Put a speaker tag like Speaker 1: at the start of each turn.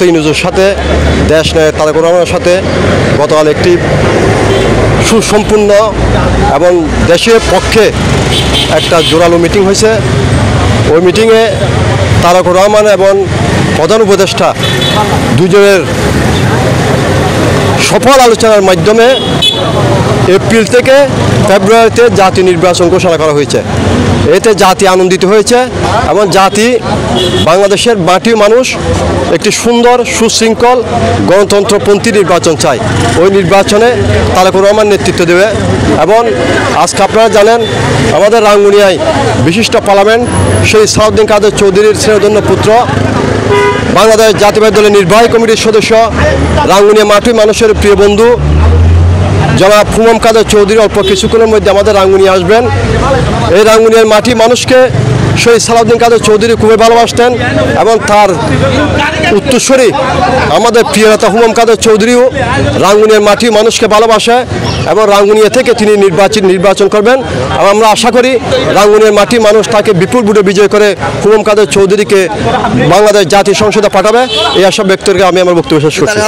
Speaker 1: Doctor ইউনূসের সাথে দেশ নায়ক তারেক রহমানের সাথে গতকাল একটি সুসম্পূর্ণ এবং দেশের পক্ষে একটা জোরালো মিটিং হয়েছে। ওই মিটিংয়ে তারেক রহমান এবং প্রধান উপদেষ্টা দুজনের সফল আলোচনার মাধ্যমে এপ্রিল থেকে ফেব্রুয়ারিতে জাতীয় নির্বাচন ঘোষণা করা হয়েছে। এতে জাতি আনন্দিত হয়েছে এবং জাতি বাংলাদেশের মাটির মানুষ একটি সুন্দর সুশৃঙ্খল গণতন্ত্রপন্থী নির্বাচন চায়। ওই নির্বাচনে তারেক রহমান নেতৃত্ব দেবে। এবং আজকে আপনারা জানেন আমাদের রাঙ্গুনিয়ায় বিশিষ্ট পার্লামেন্ট সেই সালাউদ্দিন কাদের চৌধুরীর স্নেহধন্য পুত্র, বাংলাদেশ জাতীয়তাবাদী দলের নির্বাহী কমিটির সদস্য, রাঙ্গুনিয়া মাটির মানুষের প্রিয় বন্ধু জনাব খুমম কাদের চৌধুরী অল্প কিছুক্ষণের মধ্যে আমাদের রাঙ্গুনিয়া আসবেন। এই রাঙ্গুনিয়ার মাটির মানুষকে শহীদ সালাউদ্দিন কাদের চৌধুরী খুবই ভালোবাসতেন এবং তার উত্তরসূরি আমাদের প্রিয় নেতা খুমম কাদের চৌধুরীও রাঙ্গুনিয়ার মাটির মানুষকে ভালোবাসে এবং রাঙ্গুনিয়া থেকে তিনি নির্বাচন করবেন। এবং আমরা আশা করি রাঙ্গুনিয়ার মাটির মানুষ তাকে বিপুল ভোটে বিজয় করে খুমম কাদের চৌধুরীকে বাংলাদেশ জাতীয় সংসদে পাঠাবে। এই আশা ব্যক্ত করে আমি আমার বক্তব্য শেষ করছি।